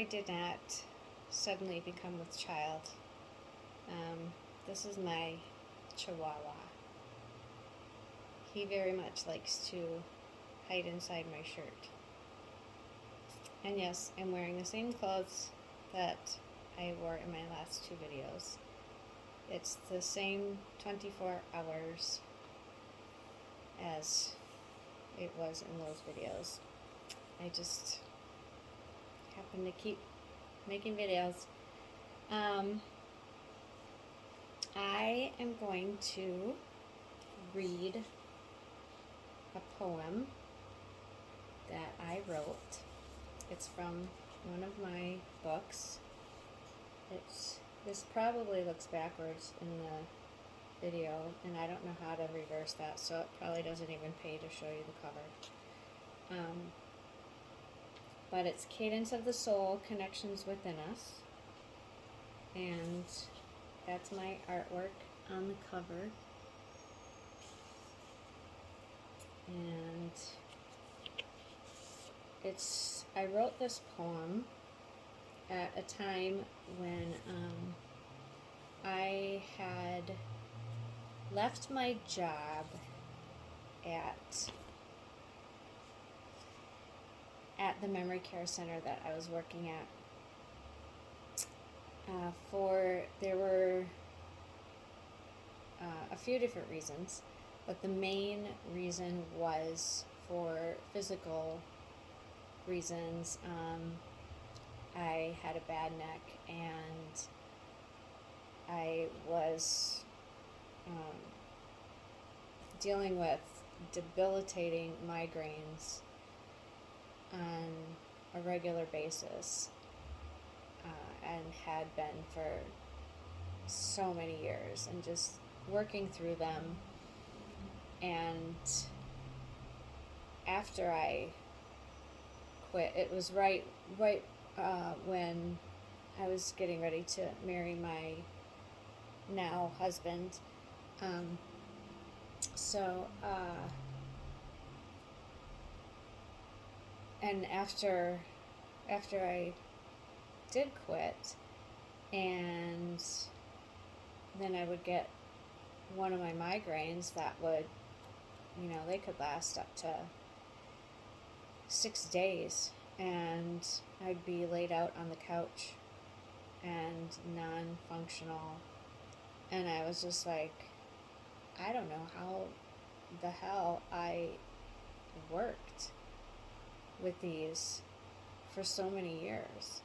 I did not suddenly become with child. This is my Chihuahua. He very much likes to hide inside my shirt. And yes, I'm wearing the same clothes that I wore in my last two videos. It's the same 24 hours as it was in those videos. I just happen to keep making videos. I am going to read a poem that I wrote. It's from one of my books. This probably looks backwards in the video, and I don't know how to reverse that, so it probably doesn't even pay to show you the cover. But it's Cadence of the Soul, Connections Within Us. And that's my artwork on the cover. And I wrote this poem at a time when I had left my job at the memory care center that I was working at. There were a few different reasons, but the main reason was for physical reasons. I had a bad neck, and I was dealing with debilitating migraines on a regular basis, and had been for so many years, and just working through them. And after I quit, it was right when I was getting ready to marry my now husband. And after I did quit, and then I would get one of my migraines that would, they could last up to 6 days, and I'd be laid out on the couch and non-functional, and I was just like, I don't know how the hell I worked with these for so many years.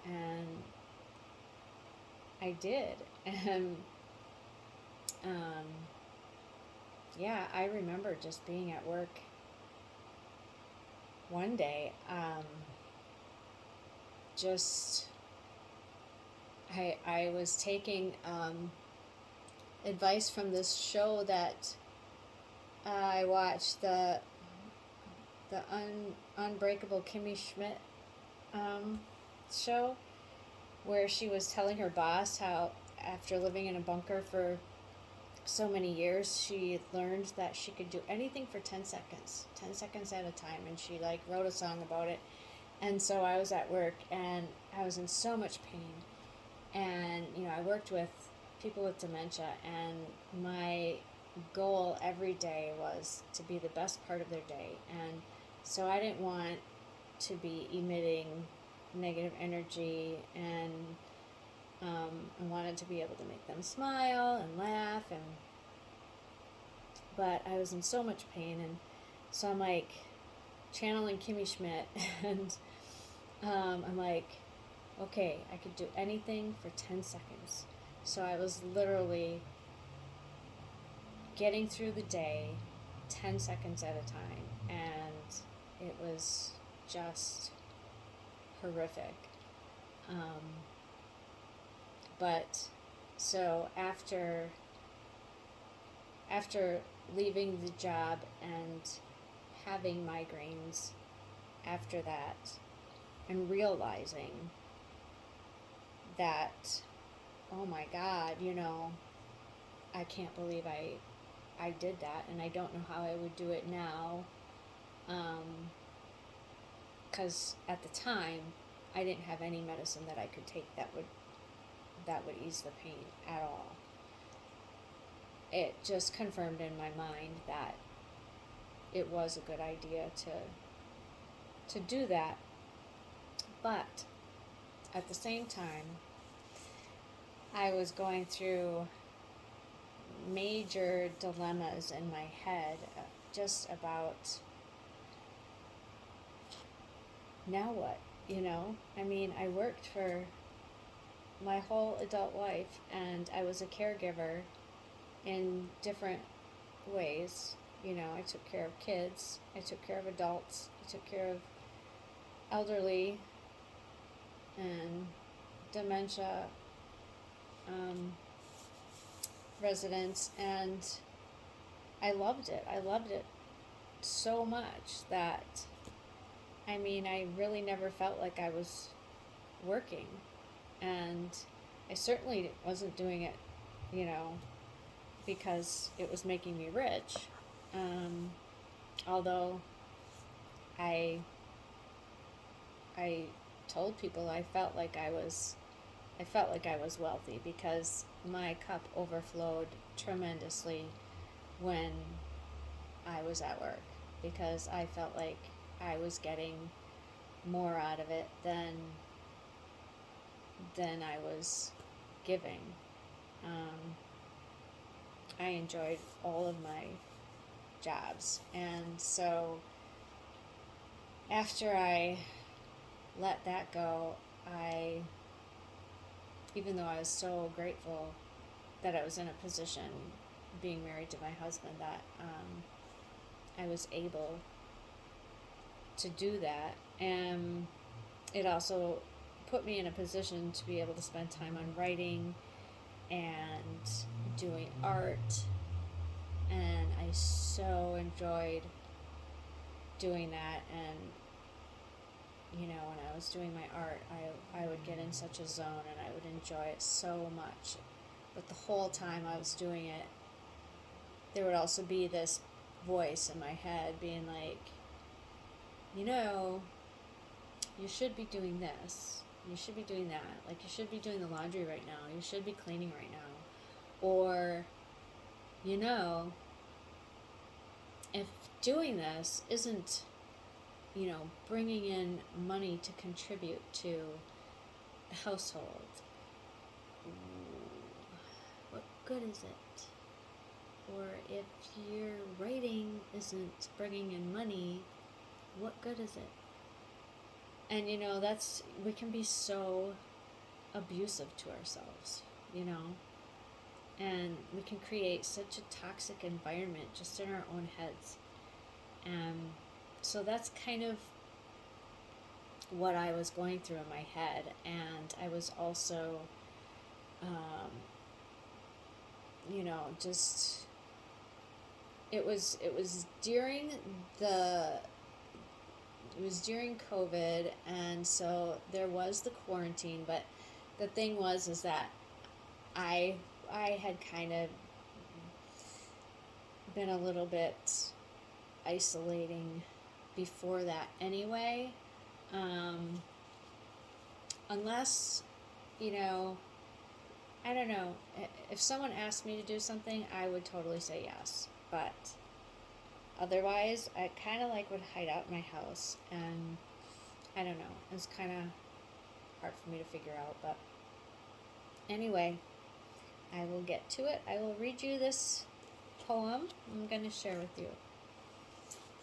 And I did. And I remember just being at work one day, I was taking advice from this show that I watched, the Unbreakable Kimmy Schmidt show, where she was telling her boss how after living in a bunker for so many years, she learned that she could do anything for 10 seconds at a time, and she wrote a song about it. And so I was at work, and I was in so much pain, and I worked with people with dementia, and my goal every day was to be the best part of their day. And so I didn't want to be emitting negative energy, and I wanted to be able to make them smile and laugh, but I was in so much pain. And so I'm channeling Kimmy Schmidt, and I'm like, okay, I could do anything for 10 seconds. So I was literally getting through the day 10 seconds at a time, and it was just horrific. But so after leaving the job and having migraines after that, and realizing that, oh my God, I can't believe I did that, and I don't know how I would do it now, because at the time I didn't have any medicine that I could take that would ease the pain at all. It just confirmed in my mind that it was a good idea to do that. But at the same time, I was going through major dilemmas in my head, just about, now what, I mean, I worked for my whole adult life, and I was a caregiver in different ways. I took care of kids, I took care of adults, I took care of elderly and dementia residents, and I loved it. I loved it so much that, I mean, I really never felt like I was working, and I certainly wasn't doing it, because it was making me rich. Although I told people I felt like I was wealthy, because my cup overflowed tremendously when I was at work, because I felt like I was getting more out of it than I was giving. I enjoyed all of my jobs, and so after I let that go, even though I was so grateful that I was in a position, being married to my husband, that I was able to do that, and it also put me in a position to be able to spend time on writing and doing art, and I so enjoyed doing that. And when I was doing my art, I would get in such a zone, and I would enjoy it so much. But the whole time I was doing it, there would also be this voice in my head being like, you should be doing this, you should be doing that, like you should be doing the laundry right now, you should be cleaning right now, or if doing this isn't bringing in money to contribute to the household, what good is it? Or if your writing isn't bringing in money, what good is it? And we can be so abusive to ourselves, and we can create such a toxic environment just in our own heads. So that's kind of what I was going through in my head. And I was also just, it was during COVID, and so there was the quarantine. But the thing is that I had kind of been a little bit isolating before that anyway. Unless, I don't know, if someone asked me to do something, I would totally say yes. But otherwise, I kind of would hide out in my house, and I don't know, it's kind of hard for me to figure out. But anyway, I will get to it. I will read you this poem I'm going to share with you.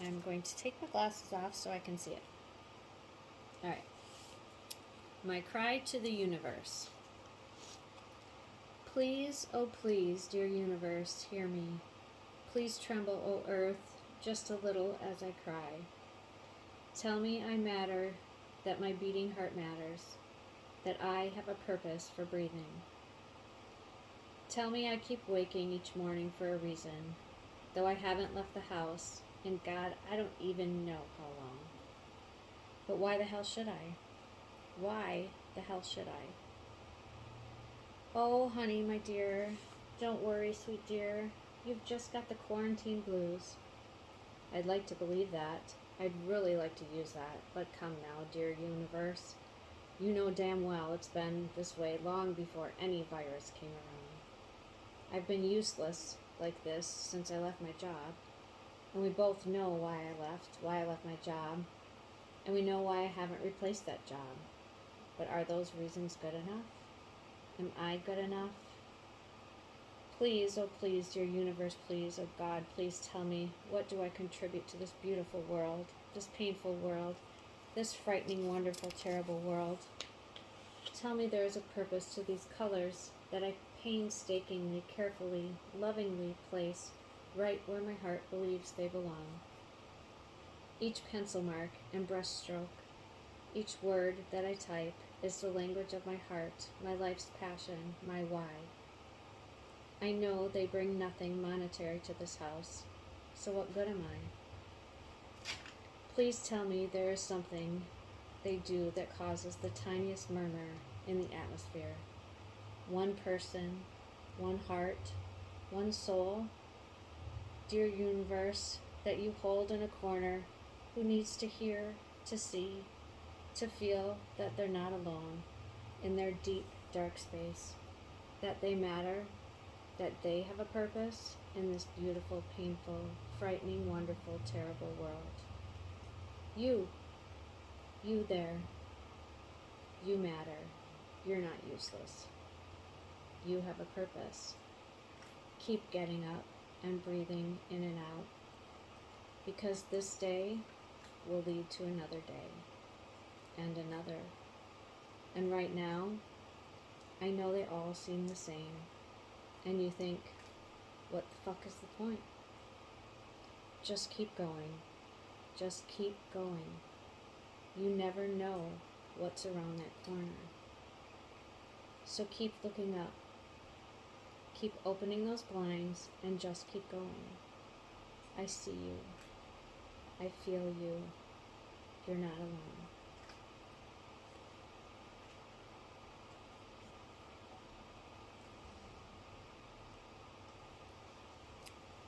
I'm going to take my glasses off so I can see it. Alright. My cry to the universe. Please, oh please, dear universe, hear me. Please tremble, O earth, just a little as I cry. Tell me I matter, that my beating heart matters, that I have a purpose for breathing. Tell me I keep waking each morning for a reason, though I haven't left the house, and God, I don't even know how long. But why the hell should I? Why the hell should I? Oh, honey, my dear, don't worry, sweet dear. You've just got the quarantine blues. I'd like to believe that. I'd really like to use that. But come now, dear universe. You know damn well it's been this way long before any virus came around. I've been useless like this since I left my job. And we both know why I left my job, and we know why I haven't replaced that job. But are those reasons good enough? Am I good enough? Please, oh please, dear universe, please, oh God, please tell me, what do I contribute to this beautiful world, this painful world, this frightening, wonderful, terrible world? Tell me there is a purpose to these colors that I painstakingly, carefully, lovingly place right where my heart believes they belong. Each pencil mark and brushstroke, each word that I type is the language of my heart, my life's passion, my why. I know they bring nothing monetary to this house, so what good am I? Please tell me there is something they do that causes the tiniest murmur in the atmosphere. One person, one heart, one soul, dear universe, that you hold in a corner, who needs to hear, to see, to feel that they're not alone in their deep, dark space, that they matter, that they have a purpose in this beautiful, painful, frightening, wonderful, terrible world. You there, you matter. You're not useless. You have a purpose. Keep getting up and breathing in and out, because this day will lead to another day and another. And right now, I know they all seem the same, and you think, what the fuck is the point? Just keep going. Just keep going. You never know what's around that corner. So keep looking up. Keep opening those blinds and just keep going. I see you. I feel you. You're not alone.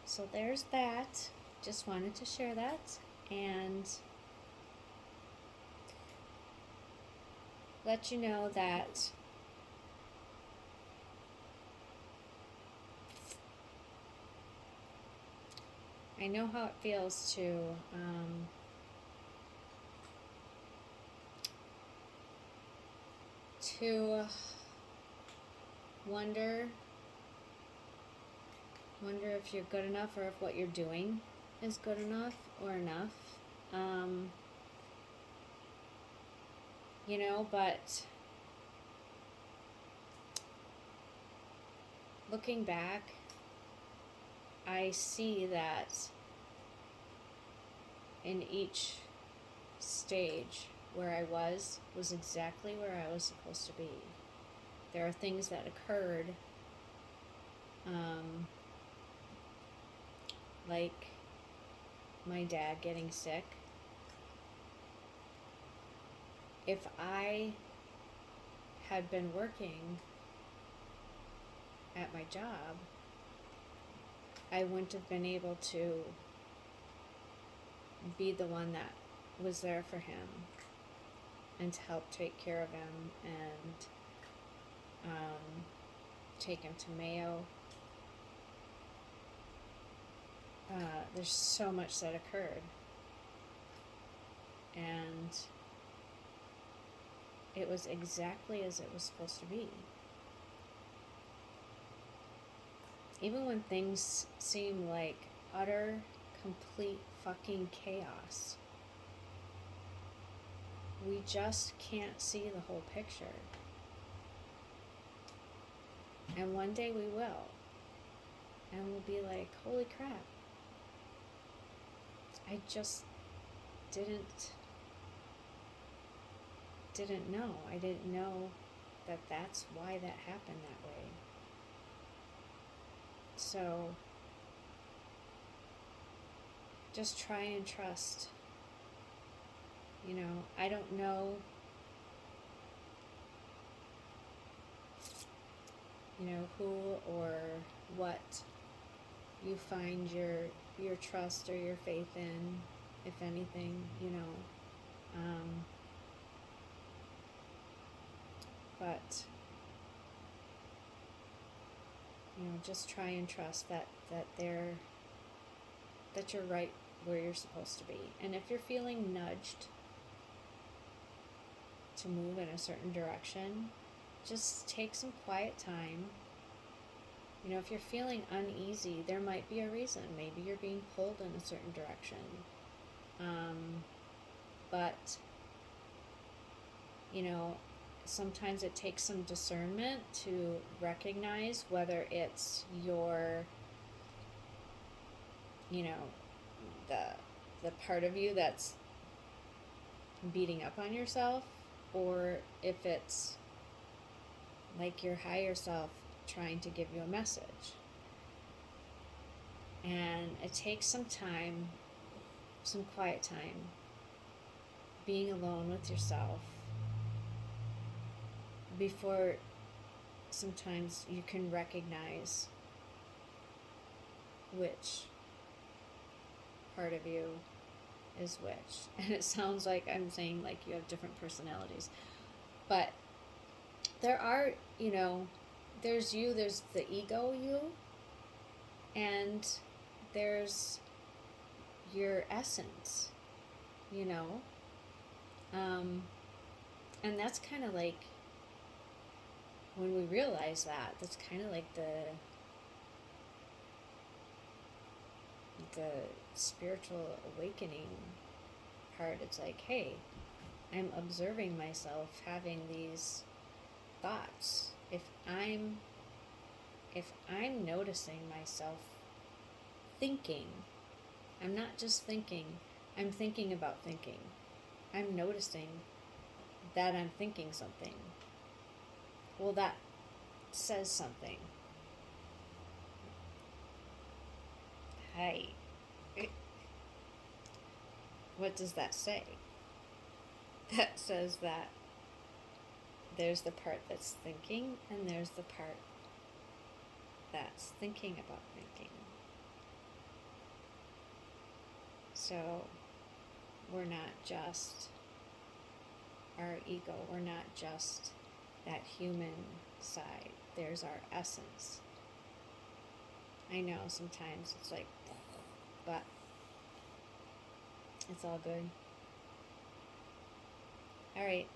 So there's that. Just wanted to share that and let you know that I know how it feels to wonder if you're good enough or if what you're doing is good enough or enough. But looking back, I see that in each stage where I was exactly where I was supposed to be. There are things that occurred, like my dad getting sick. If I had been working at my job, I wouldn't have been able to be the one that was there for him and to help take care of him and take him to Mayo. There's so much that occurred, and it was exactly as it was supposed to be. Even when things seem like utter, complete fucking chaos, we just can't see the whole picture. And one day we will. And we'll be like, holy crap. I just didn't know. I didn't know that that's why that happened that way. So just try and trust. I don't know, who or what you find your trust or your faith in, if anything, But, just try and trust that you're right where you're supposed to be. And if you're feeling nudged to move in a certain direction, just take some quiet time. If you're feeling uneasy, there might be a reason. Maybe you're being pulled in a certain direction. But, sometimes it takes some discernment to recognize whether it's your, the part of you that's beating up on yourself, or if it's like your higher self trying to give you a message. And it takes some time, some quiet time, being alone with yourself before sometimes you can recognize which part of you is which. And it sounds like I'm saying like you have different personalities. But there are, there's you, there's the ego you, and there's your essence, and that's kind of like, when we realize that's kind of like the spiritual awakening part. It's like, hey, I'm observing myself having these thoughts. If I'm noticing myself thinking, I'm not just thinking, I'm thinking about thinking. I'm noticing that I'm thinking something. Well, that says something. Hey, what does that say? That says that there's the part that's thinking, and there's the part that's thinking about thinking. So we're not just our ego, we're not just that human side. There's our essence. I know sometimes it's like, but it's all good. All right.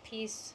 Peace.